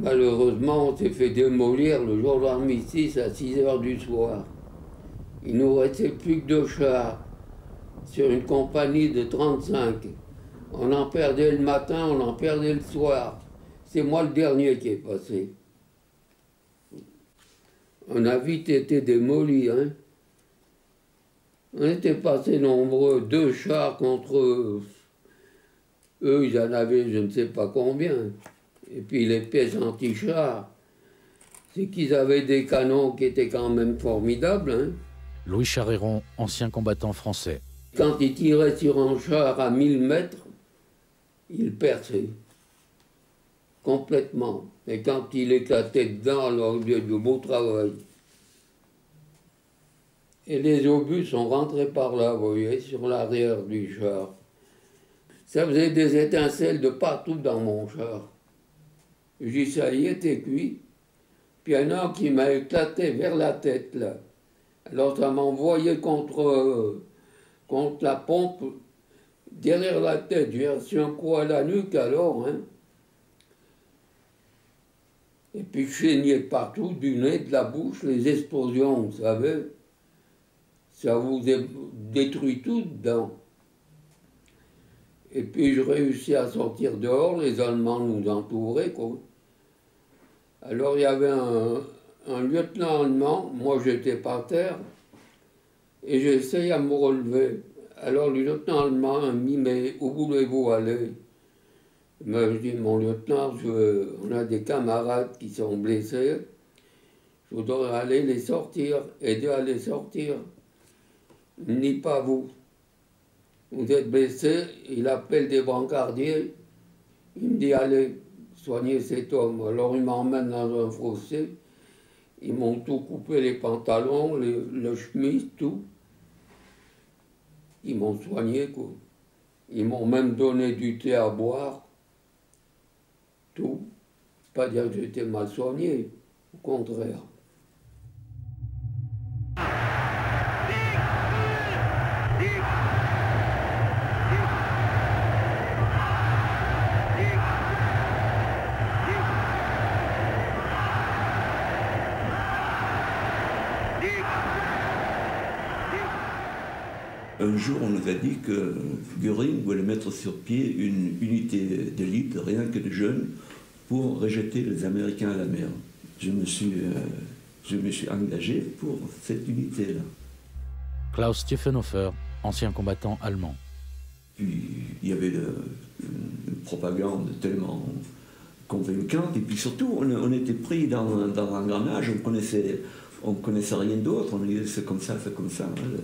Malheureusement, on s'est fait démolir le jour de l'armistice à 6 h du soir. Il nous restait plus que 2 chars sur une compagnie de 35. On en perdait le matin, on en perdait le soir. C'est moi le dernier qui est passé. On a vite été démolis, hein. On était passé nombreux, 2 chars contre eux. Eux, ils en avaient je ne sais pas combien. Et puis les pièces anti-chars, c'est qu'ils avaient des canons qui étaient quand même formidables, hein. Louis Charéron, ancien combattant français. Quand ils tiraient sur un char à 1000 mètres, ils perçaient. Complètement. Et quand il éclatait dedans, alors il y a eu de beau travail. Et les obus sont rentrés par là, vous voyez, sur l'arrière du char. Ça faisait des étincelles de partout dans mon char. J'ai dit, ça y est, t'es cuit. Puis un an qui m'a éclaté vers la tête, là. Alors ça m'a envoyé contre la pompe, derrière la tête. J'ai reçu un coup à la nuque, alors, hein. Et puis je saignais partout, du nez, de la bouche, les explosions, vous savez. Ça vous détruit tout dedans. Et puis je réussis à sortir dehors, les Allemands nous entouraient, quoi. Alors il y avait un lieutenant allemand, moi j'étais par terre, et j'ai essayé à me relever. Alors le lieutenant allemand m'a dit, mais où voulez-vous aller? Je dis, mon lieutenant, on a des camarades qui sont blessés, je voudrais aller les sortir, aider à les sortir. Il me dit, pas vous. Vous êtes blessé, il appelle des brancardiers, il me dit, allez, soignez cet homme. Alors il m'emmène dans un fossé, ils m'ont tout coupé, les pantalons, le chemise, tout. Ils m'ont soigné, quoi. Ils m'ont même donné du thé à boire, tout. Pas dire que j'étais mal soigné, au contraire. Un jour, on nous a dit que Göring voulait mettre sur pied une unité d'élite, rien que de jeunes, pour rejeter les Américains à la mer. Je me suis engagé pour cette unité-là. Klaus Stiefenhofer, ancien combattant allemand. Puis il y avait une propagande tellement convaincante, et puis surtout, on était pris dans l'engrenage, on connaissait rien d'autre, on disait c'est comme ça, c'est comme ça. Hein.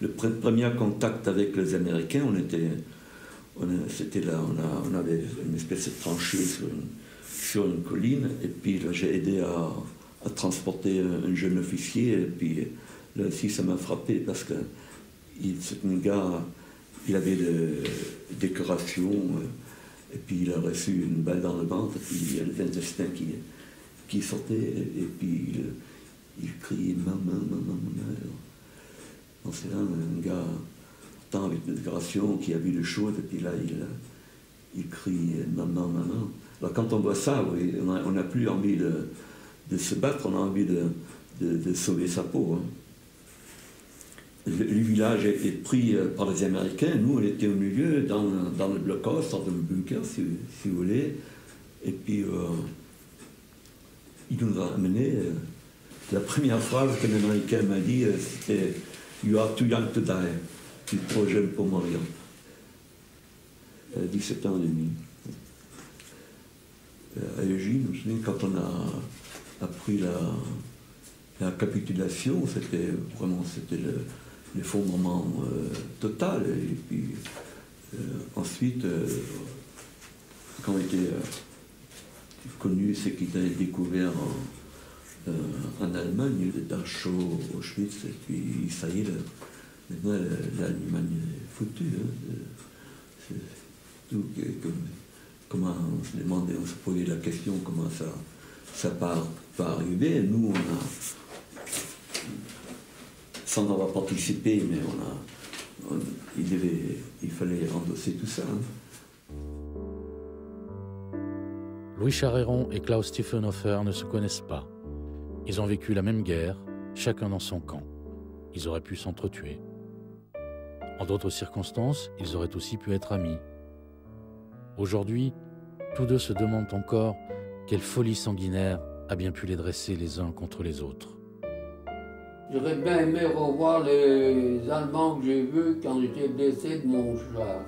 Le premier contact avec les Américains, c'était là, on avait une espèce de tranchée sur une colline, et puis là j'ai aidé à transporter un jeune officier, et puis là aussi ça m'a frappé parce que c'est un gars, il avait des décorations, et puis il a reçu une balle dans le ventre, et puis il y a les intestins qui sortaient, et puis il criait maman, maman, maman. C'est là un gars, tant avec une décoration, qui a vu les choses, et puis là, il crie « maman, maman ». Alors quand on voit ça, oui, on n'a plus envie de se battre, on a envie de sauver sa peau. Hein. Le village a été pris par les Américains, nous on était au milieu, dans le blockhaus, dans le bunker, si vous voulez, et puis il nous a amenés. La première phrase qu'un Américain m'a dit, c'était « You are too young to die ». Tu es trop jeune pour mourir. 17 ans et demi. À Eugene, je me souviens, quand on a appris la capitulation, c'était l'effondrement total. Et puis ensuite, quand on était connu, c'est qu'il avait découvert en Allemagne, le Dachau, Auschwitz, et puis ça y est, maintenant l'Allemagne est foutue. Hein. Comment on se demandait, on se posait la question comment ça va arriver. Nous, on a, sans avoir participé, mais il fallait endosser tout ça. Hein. Louis Charéron et Klaus Tiefenhofer ne se connaissent pas. Ils ont vécu la même guerre, chacun dans son camp. Ils auraient pu s'entretuer. En d'autres circonstances, ils auraient aussi pu être amis. Aujourd'hui, tous deux se demandent encore quelle folie sanguinaire a bien pu les dresser les uns contre les autres. J'aurais bien aimé revoir les Allemands que j'ai vus quand j'étais blessé de mon char.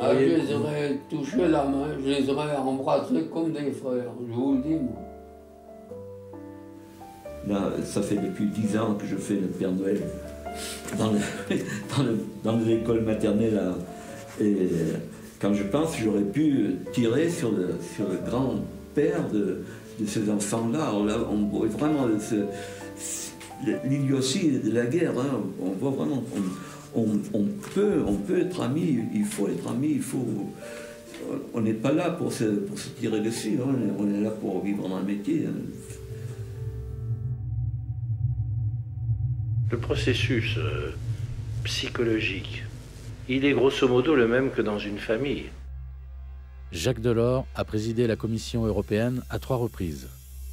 Ah, je les aurais touché la main, je les aurais embrassés comme des frères, je vous le dis, moi. Là, ça fait depuis 10 ans que je fais le Père Noël dans les écoles maternelles. Là. Et quand je pense, j'aurais pu tirer sur le grand-père de ces enfants-là. Alors là, on voit vraiment l'idiotie de la guerre. Hein. On voit vraiment, on peut être amis, il faut être amis, on n'est pas là pour se tirer dessus, hein. On est là pour vivre dans un métier. Hein. Le processus psychologique, il est grosso modo le même que dans une famille. Jacques Delors a présidé la Commission européenne à 3 reprises.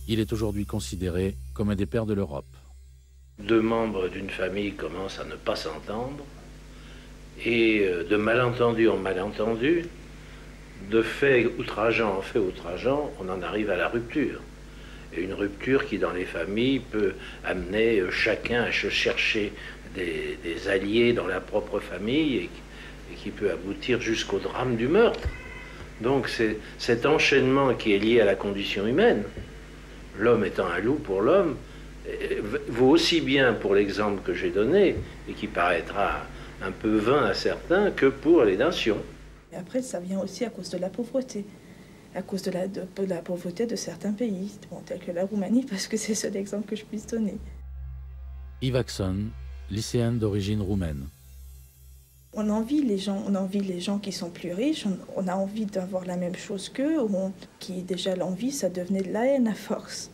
Il est aujourd'hui considéré comme un des pères de l'Europe. 2 membres d'une famille commencent à ne pas s'entendre, et de malentendu en malentendu, de fait outrageant en fait outrageant, on en arrive à la rupture. Et une rupture qui, dans les familles, peut amener chacun à chercher des alliés dans la propre famille et qui peut aboutir jusqu'au drame du meurtre. Donc c'est cet enchaînement qui est lié à la condition humaine, l'homme étant un loup pour l'homme, vaut aussi bien pour l'exemple que j'ai donné, et qui paraîtra un peu vain à certains, que pour les nations. Et après, ça vient aussi à cause de la pauvreté. À cause de la pauvreté de certains pays, bon, tels que la Roumanie, parce que c'est le seul exemple que je puisse donner. Yves Axon, lycéenne d'origine roumaine. On envie les gens qui sont plus riches, on a envie d'avoir la même chose qu'eux, qui déjà l'envie, ça devenait de la haine à force.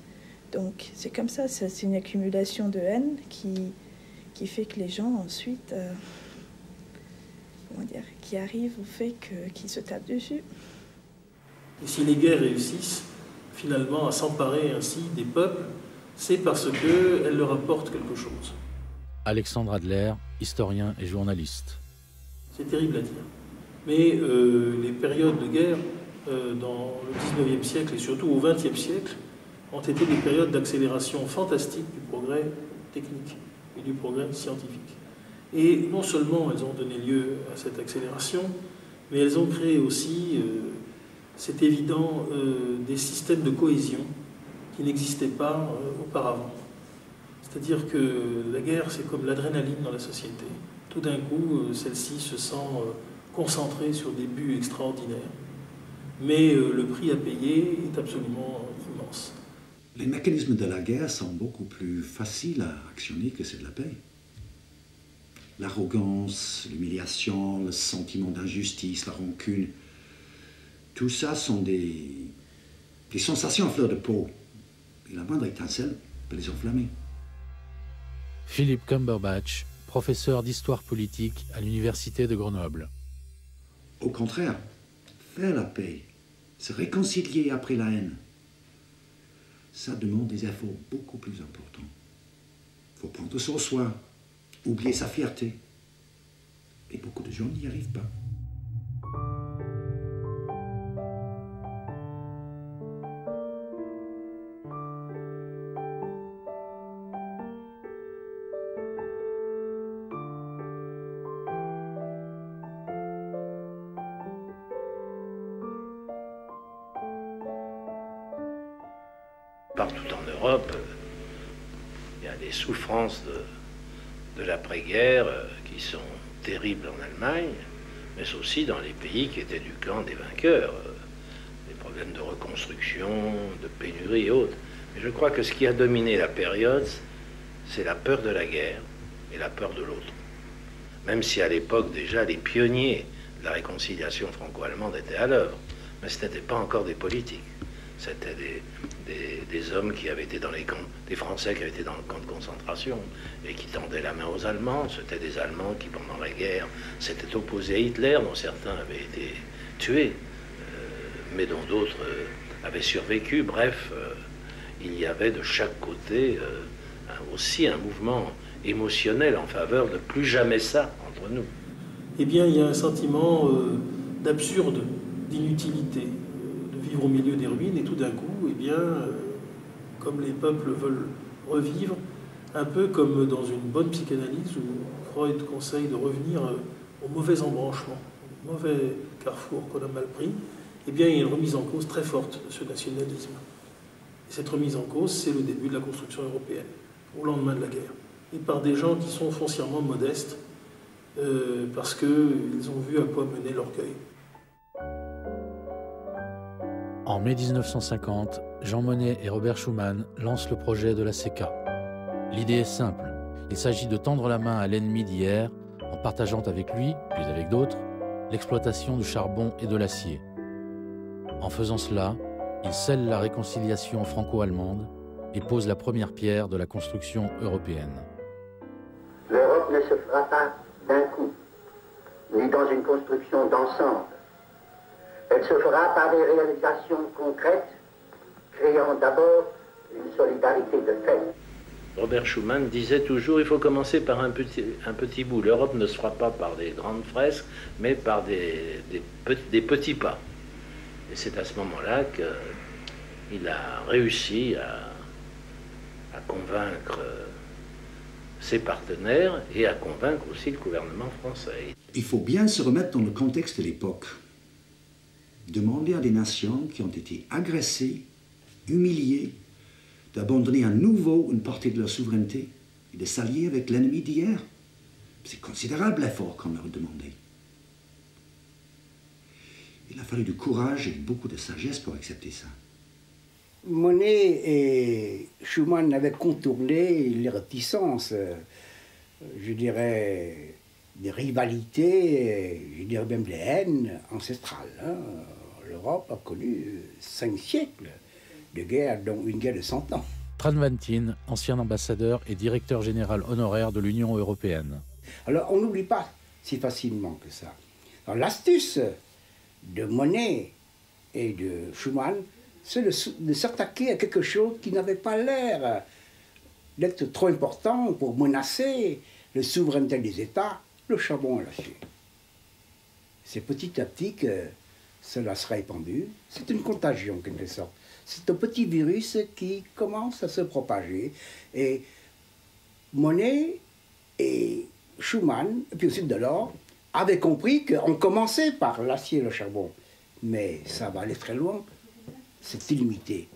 Donc c'est comme ça, c'est une accumulation de haine qui fait que les gens ensuite, qui arrivent au fait qu'ils se tapent dessus. Et si les guerres réussissent finalement à s'emparer ainsi des peuples, c'est parce qu'elles leur apportent quelque chose. Alexandre Adler, historien et journaliste. C'est terrible à dire. Mais les périodes de guerre dans le 19e siècle et surtout au 20e siècle ont été des périodes d'accélération fantastique du progrès technique et du progrès scientifique. Et non seulement elles ont donné lieu à cette accélération, mais elles ont créé aussi, c'est évident, des systèmes de cohésion qui n'existaient pas auparavant. C'est-à-dire que la guerre, c'est comme l'adrénaline dans la société. Tout d'un coup, celle-ci se sent concentrée sur des buts extraordinaires. Mais le prix à payer est absolument immense. Les mécanismes de la guerre sont beaucoup plus faciles à actionner que ceux de la paix. L'arrogance, l'humiliation, le sentiment d'injustice, la rancune, tout ça sont des sensations à fleur de peau. Et la moindre étincelle peut les enflammer. Philippe Cumberbatch, professeur d'histoire politique à l'université de Grenoble. Au contraire, faire la paix, se réconcilier après la haine, ça demande des efforts beaucoup plus importants. Il faut prendre sur soi, oublier sa fierté. Et beaucoup de gens n'y arrivent pas. Partout en Europe, il y a des souffrances de l'après-guerre qui sont terribles en Allemagne, mais aussi dans les pays qui étaient du camp des vainqueurs. Des problèmes de reconstruction, de pénurie et autres. Mais je crois que ce qui a dominé la période, c'est la peur de la guerre et la peur de l'autre. Même si à l'époque déjà les pionniers de la réconciliation franco-allemande étaient à l'œuvre, mais ce n'étaient pas encore des politiques. C'était des hommes qui avaient été dans les camps, des Français qui avaient été dans le camp de concentration et qui tendaient la main aux Allemands. C'était des Allemands qui, pendant la guerre, s'étaient opposés à Hitler, dont certains avaient été tués, mais dont d'autres avait survécu. Bref, il y avait de chaque côté aussi un mouvement émotionnel en faveur de plus jamais ça entre nous. Eh bien, il y a un sentiment d'absurde, d'inutilité, de vivre au milieu des ruines, et tout d'un coup, eh bien, comme les peuples veulent revivre, un peu comme dans une bonne psychanalyse où Freud conseille de revenir au mauvais embranchement, au mauvais carrefour qu'on a mal pris, eh bien, il y a une remise en cause très forte de ce nationalisme. Et cette remise en cause, c'est le début de la construction européenne, au lendemain de la guerre, et par des gens qui sont foncièrement modestes, parce qu'ils ont vu à quoi menait l'orgueil. En mai 1950, Jean Monnet et Robert Schuman lancent le projet de la CECA. L'idée est simple, il s'agit de tendre la main à l'ennemi d'hier en partageant avec lui, puis avec d'autres, l'exploitation du charbon et de l'acier. En faisant cela, il scelle la réconciliation franco-allemande et pose la première pierre de la construction européenne. L'Europe ne se fera pas d'un coup, ni dans une construction d'ensemble. Elle se fera par des réalisations concrètes, créant d'abord une solidarité de fait. Robert Schuman disait toujours il faut commencer par un petit bout. L'Europe ne se fera pas par des grandes fresques, mais par des petits pas. Et c'est à ce moment-là qu'il a réussi à convaincre ses partenaires et à convaincre aussi le gouvernement français. Il faut bien se remettre dans le contexte de l'époque. Demander à des nations qui ont été agressées, humiliées, d'abandonner à nouveau une partie de leur souveraineté et de s'allier avec l'ennemi d'hier. C'est considérable l'effort qu'on leur a demandé. Il a fallu du courage et beaucoup de sagesse pour accepter ça. Monnet et Schuman avaient contourné les réticences, je dirais, des rivalités, je dirais même des haines ancestrales. Hein. L'Europe a connu 5 siècles de guerre, dont une guerre de 100 ans. Tran Van Tien, ancien ambassadeur et directeur général honoraire de l'Union européenne. Alors on n'oublie pas si facilement que ça. L'astuce de Monnet et de Schuman, c'est de s'attaquer à quelque chose qui n'avait pas l'air d'être trop important pour menacer la souveraineté des États, le charbon et l'acier. C'est petit à petit que cela se répandu. C'est une contagion, en quelque sorte. C'est un petit virus qui commence à se propager. Et Monnet et Schuman, et puis aussi Delors, avaient compris qu'on commençait par l'acier et le charbon. Mais ça va aller très loin. C'est illimité.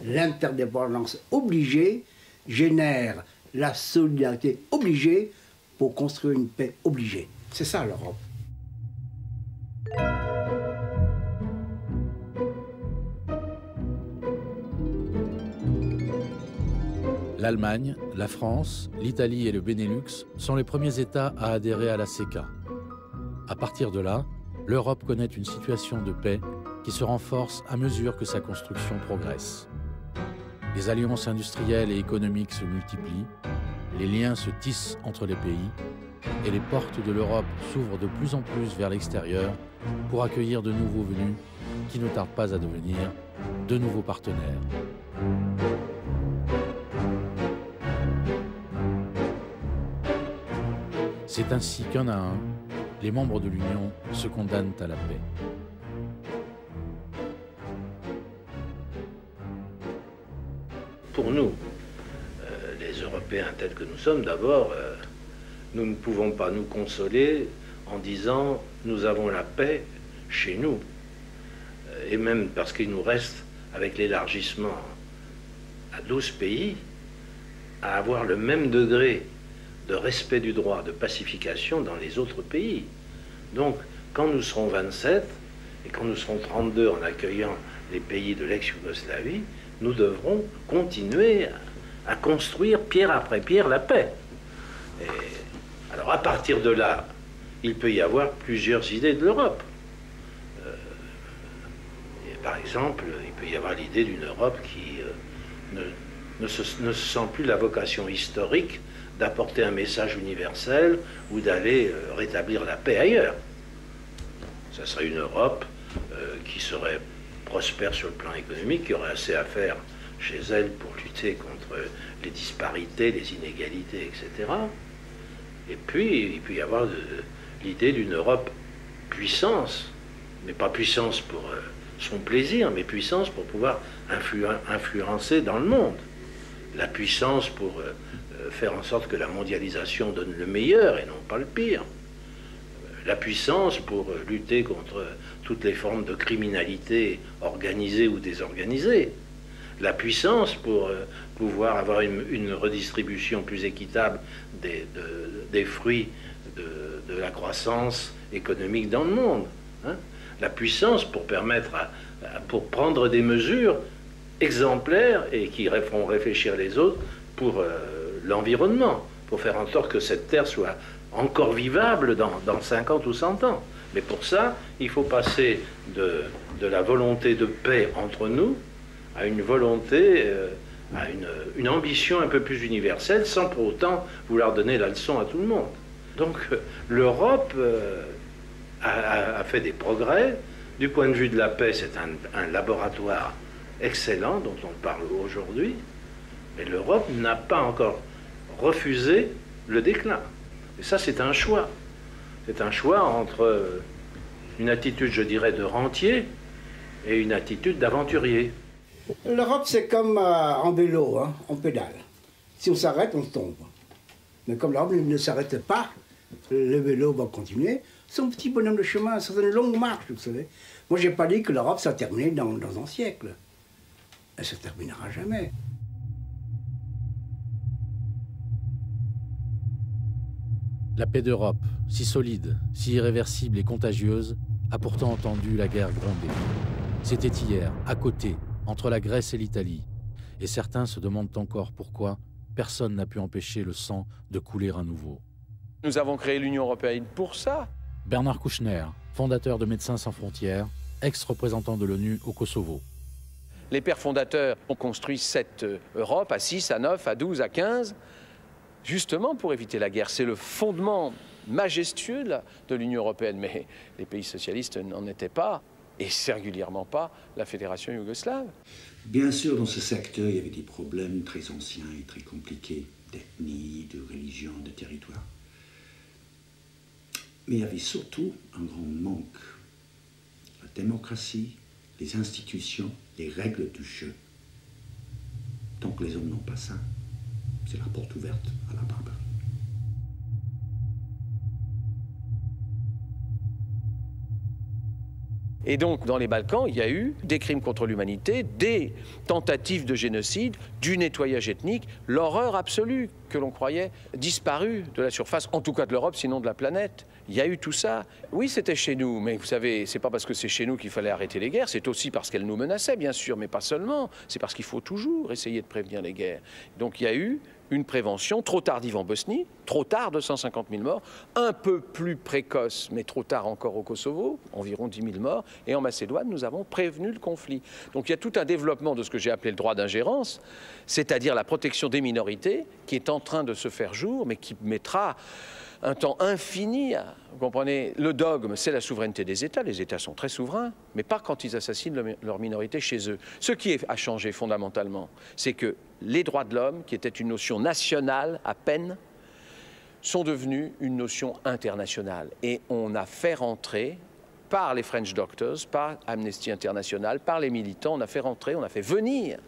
L'interdépendance obligée génère la solidarité obligée pour construire une paix obligée. C'est ça l'Europe. L'Allemagne, la France, l'Italie et le Benelux sont les premiers États à adhérer à la CECA. À partir de là, l'Europe connaît une situation de paix qui se renforce à mesure que sa construction progresse. Les alliances industrielles et économiques se multiplient, les liens se tissent entre les pays et les portes de l'Europe s'ouvrent de plus en plus vers l'extérieur pour accueillir de nouveaux venus qui ne tardent pas à devenir de nouveaux partenaires. C'est ainsi qu'un à un, les membres de l'Union se condamnent à la paix. Pour nous, les Européens tels que nous sommes, d'abord, nous ne pouvons pas nous consoler en disant « nous avons la paix chez nous ». Et même parce qu'il nous reste, avec l'élargissement à 12 pays, à avoir le même degré de respect du droit, de pacification dans les autres pays. Donc, quand nous serons 27 et quand nous serons 32 en accueillant les pays de l'ex-Yougoslavie, nous devrons continuer à construire pierre après pierre la paix. Et alors, à partir de là, il peut y avoir plusieurs idées de l'Europe. Par exemple, il peut y avoir l'idée d'une Europe qui ne se sent plus la vocation historique d'apporter un message universel ou d'aller rétablir la paix ailleurs. Ça serait une Europe qui serait prospère sur le plan économique, qui aurait assez à faire chez elle pour lutter contre les disparités, les inégalités, etc. Et puis, il peut y avoir l'idée d'une Europe puissance, mais pas puissance pour son plaisir, mais puissance pour pouvoir influencer dans le monde. La puissance pour faire en sorte que la mondialisation donne le meilleur et non pas le pire. La puissance pour lutter contre toutes les formes de criminalité organisée ou désorganisée. La puissance pour pouvoir avoir une redistribution plus équitable des fruits de la croissance économique dans le monde. Hein. La puissance pour permettre pour prendre des mesures exemplaires et qui feront réfléchir les autres pour l'environnement, pour faire en sorte que cette terre soit encore vivable dans 50 ou 100 ans. Mais pour ça, il faut passer de la volonté de paix entre nous à une volonté, à une ambition un peu plus universelle, sans pour autant vouloir donner la leçon à tout le monde. Donc l'Europe a fait des progrès. Du point de vue de la paix, c'est un laboratoire excellent dont on parle aujourd'hui. Mais l'Europe n'a pas encore refusé le déclin. Et ça, c'est un choix. C'est un choix entre une attitude, je dirais, de rentier et une attitude d'aventurier. L'Europe, c'est comme en vélo, hein, on pédale. Si on s'arrête, on tombe. Mais comme l'Europe ne s'arrête pas, le vélo va continuer. C'est un petit bonhomme de chemin, c'est une longue marche, vous savez. Moi, j'ai pas dit que l'Europe, ça terminait dans un siècle. Elle se terminera jamais. La paix d'Europe, si solide, si irréversible et contagieuse, a pourtant entendu la guerre gronder. C'était hier, à côté, entre la Grèce et l'Italie. Et certains se demandent encore pourquoi personne n'a pu empêcher le sang de couler à nouveau. Nous avons créé l'Union européenne pour ça. Bernard Kouchner, fondateur de Médecins sans frontières, ex-représentant de l'ONU au Kosovo. Les pères fondateurs ont construit cette Europe à 6, à 9, à 12, à 15, justement pour éviter la guerre. C'est le fondement majestueux de l'Union européenne, mais les pays socialistes n'en étaient pas, et singulièrement pas la Fédération yougoslave. Bien sûr, dans ce secteur, il y avait des problèmes très anciens et très compliqués, d'ethnie, de religion, de territoire. Mais il y avait surtout un grand manque. La démocratie, les institutions, les règles du jeu. Tant que les hommes n'ont pas ça, c'est la porte ouverte à la barbarie. Et donc, dans les Balkans, il y a eu des crimes contre l'humanité, des tentatives de génocide, du nettoyage ethnique, l'horreur absolue que l'on croyait disparue de la surface, en tout cas de l'Europe, sinon de la planète. Il y a eu tout ça. Oui, c'était chez nous, mais vous savez, c'est pas parce que c'est chez nous qu'il fallait arrêter les guerres, c'est aussi parce qu'elles nous menaçaient, bien sûr, mais pas seulement. C'est parce qu'il faut toujours essayer de prévenir les guerres. Donc il y a eu une prévention trop tardive en Bosnie, trop tard, 250 000 morts, un peu plus précoce, mais trop tard encore au Kosovo, environ 10 000 morts, et en Macédoine, nous avons prévenu le conflit. Donc il y a tout un développement de ce que j'ai appelé le droit d'ingérence, c'est-à-dire la protection des minorités, qui est en train de se faire jour, mais qui mettra un temps infini. Vous comprenez, le dogme, c'est la souveraineté des États. Les États sont très souverains, mais pas quand ils assassinent leur minorité chez eux. Ce qui a changé fondamentalement, c'est que les droits de l'homme, qui étaient une notion nationale à peine, sont devenus une notion internationale. Et on a fait rentrer, par les French Doctors, par Amnesty International, par les militants, on a fait venir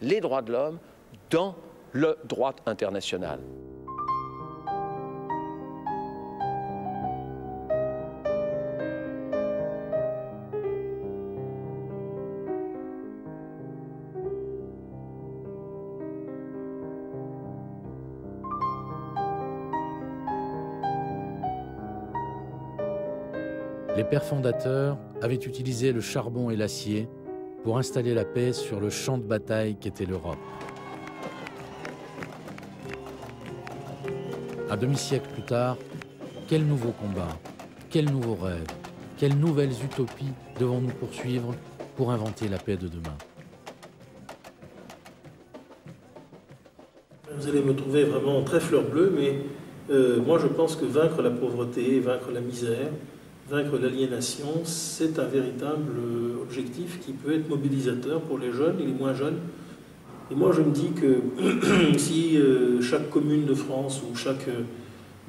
les droits de l'homme dans le droit international. Les pères fondateurs avaient utilisé le charbon et l'acier pour installer la paix sur le champ de bataille qu'était l'Europe. Un demi-siècle plus tard, quel nouveau combat, quel nouveau rêve, quelles nouvelles utopies devons-nous poursuivre pour inventer la paix de demain? Vous allez me trouver vraiment très fleur bleue, mais moi je pense que vaincre la pauvreté, vaincre la misère, Vaincre l'aliénation, c'est un véritable objectif qui peut être mobilisateur pour les jeunes et les moins jeunes. Et moi, je me dis que si chaque commune de France ou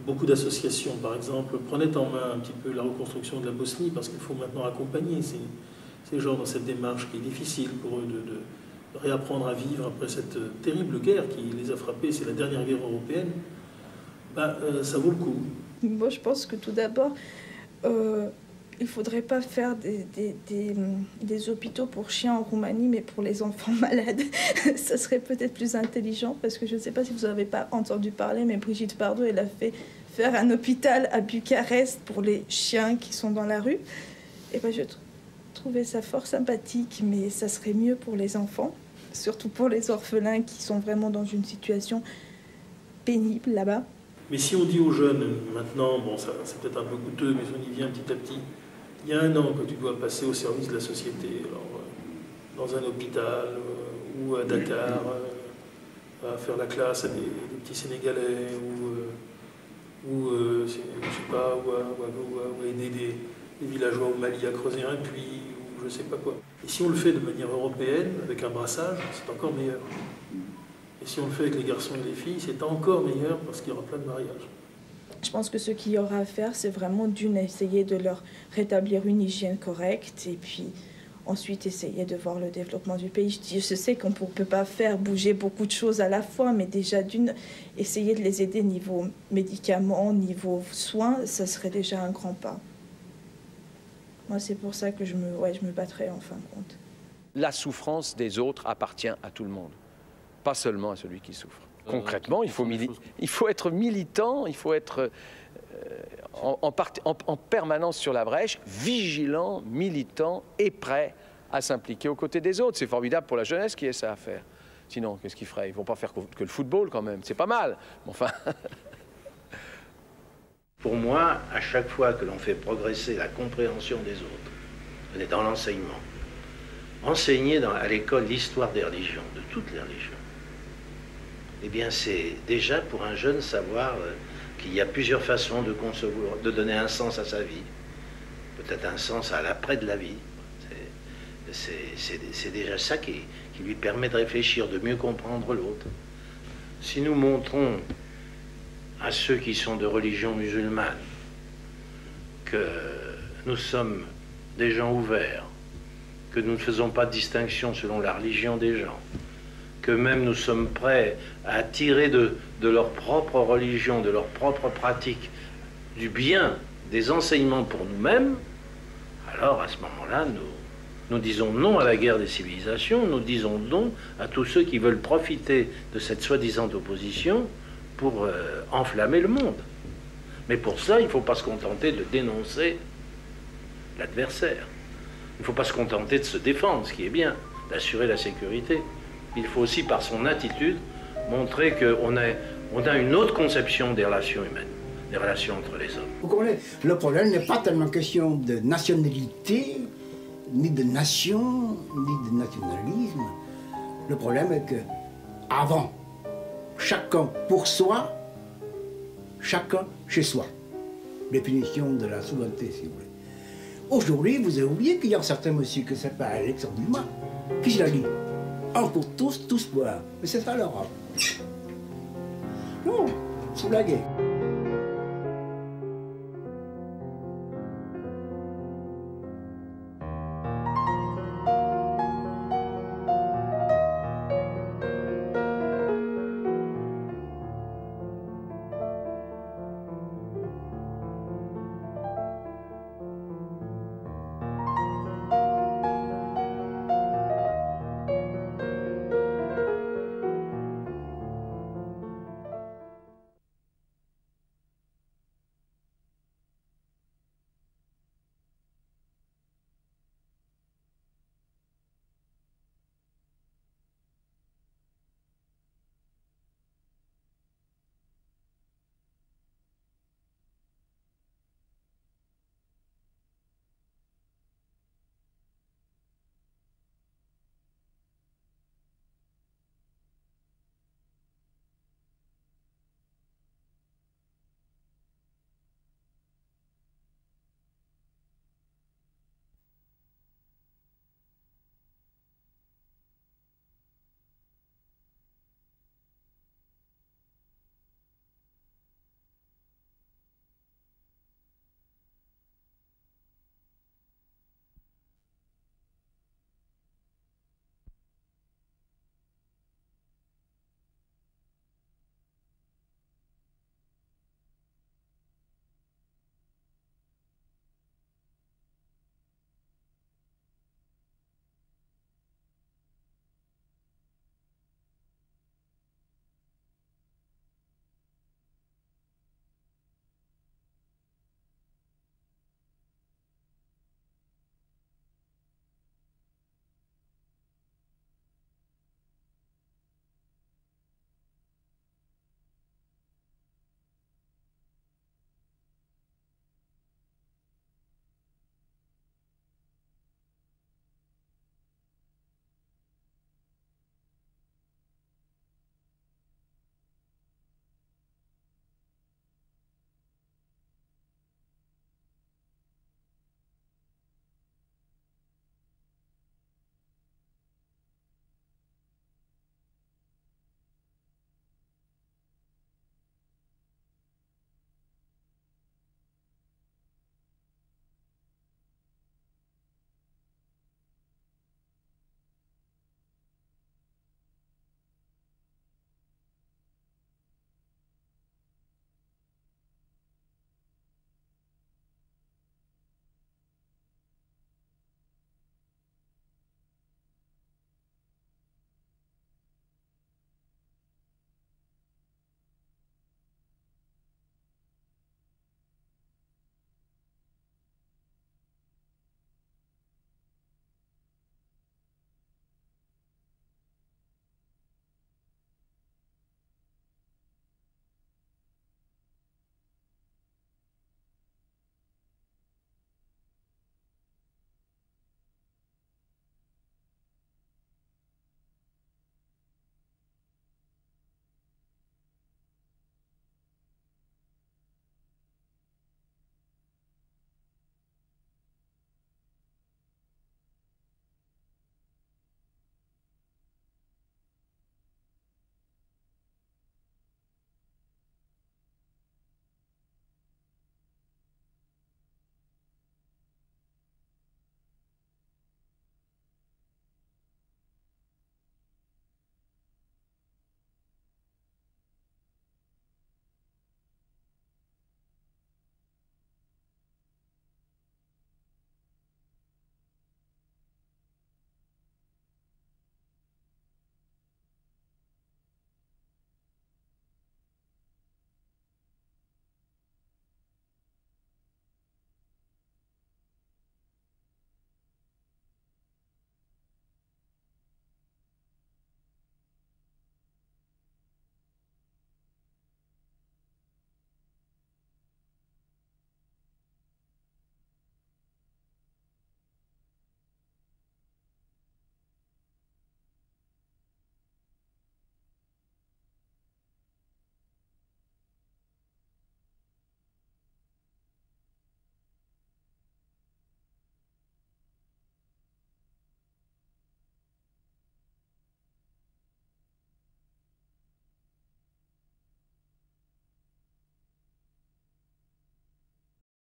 beaucoup d'associations, par exemple, prenaient en main un petit peu la reconstruction de la Bosnie, parce qu'il faut maintenant accompagner ces gens dans cette démarche qui est difficile pour eux de réapprendre à vivre après cette terrible guerre qui les a frappés, c'est la dernière guerre européenne, ça vaut le coup. Moi, je pense que tout d'abord, il ne faudrait pas faire des hôpitaux pour chiens en Roumanie, mais pour les enfants malades. Ça serait peut-être plus intelligent, parce que je ne sais pas si vous n'avez pas entendu parler, mais Brigitte Bardot, elle a fait faire un hôpital à Bucarest pour les chiens qui sont dans la rue. Et je trouvais ça fort sympathique, mais ça serait mieux pour les enfants, surtout pour les orphelins qui sont vraiment dans une situation pénible là-bas. Mais si on dit aux jeunes, maintenant, bon, c'est peut-être un peu coûteux, mais on y vient petit à petit, il y a 1 an que tu dois passer au service de la société, alors, dans un hôpital ou à Dakar, à faire la classe à des petits Sénégalais, ou je sais pas, ou à aider des villageois au Mali à creuser un puits, ou je sais pas quoi. Et si on le fait de manière européenne, avec un brassage, c'est encore meilleur. Et si on le fait avec les garçons et les filles, c'est encore meilleur parce qu'il y aura plein de mariages. Je pense que ce qu'il y aura à faire, c'est vraiment essayer de leur rétablir une hygiène correcte et puis ensuite essayer de voir le développement du pays. Je sais qu'on ne peut pas faire bouger beaucoup de choses à la fois, mais déjà essayer de les aider niveau médicaments, niveau soins, ça serait déjà un grand pas. Moi, c'est pour ça que je me battrai en fin de compte. La souffrance des autres appartient à tout le monde. Pas seulement à celui qui souffre. Concrètement, il faut être militant, il faut être en permanence sur la brèche, vigilant, militant et prêt à s'impliquer aux côtés des autres. C'est formidable pour la jeunesse qui ait ça à faire. Sinon, qu'est-ce qu'ils feraient? Ils ne vont pas faire que le football quand même. C'est pas mal. Enfin... Pour moi, à chaque fois que l'on fait progresser la compréhension des autres, on est dans l'enseignement. Enseigner à l'école l'histoire des religions, de toutes les religions, eh bien, c'est déjà pour un jeune savoir qu'il y a plusieurs façons de concevoir, de donner un sens à sa vie, peut-être un sens à l'après de la vie. C'est déjà ça qui lui permet de réfléchir, de mieux comprendre l'autre. Si nous montrons à ceux qui sont de religion musulmane que nous sommes des gens ouverts, que nous ne faisons pas de distinction selon la religion des gens, que même nous sommes prêts à tirer de leur propre religion, de leur propre pratique, du bien, des enseignements pour nous-mêmes, alors à ce moment-là, nous disons non à la guerre des civilisations, nous disons non à tous ceux qui veulent profiter de cette soi-disant opposition pour enflammer le monde. Mais pour ça, il ne faut pas se contenter de dénoncer l'adversaire. Il ne faut pas se contenter de se défendre, ce qui est bien, d'assurer la sécurité. Il faut aussi, par son attitude, montrer qu'on a une autre conception des relations humaines, des relations entre les hommes. Vous comprenez, le problème n'est pas tellement question de nationalité, ni de nation, ni de nationalisme. Le problème est que, avant, chacun pour soi, chacun chez soi. Définition de la souveraineté, si vous voulez. Aujourd'hui, vous avez oublié qu'il y a un certain monsieur qui s'appelle Alexandre Dumas, qui l'a dit. Un pour tous, tous boire. Mais c'est ça l'Europe. Non, sous la guerre.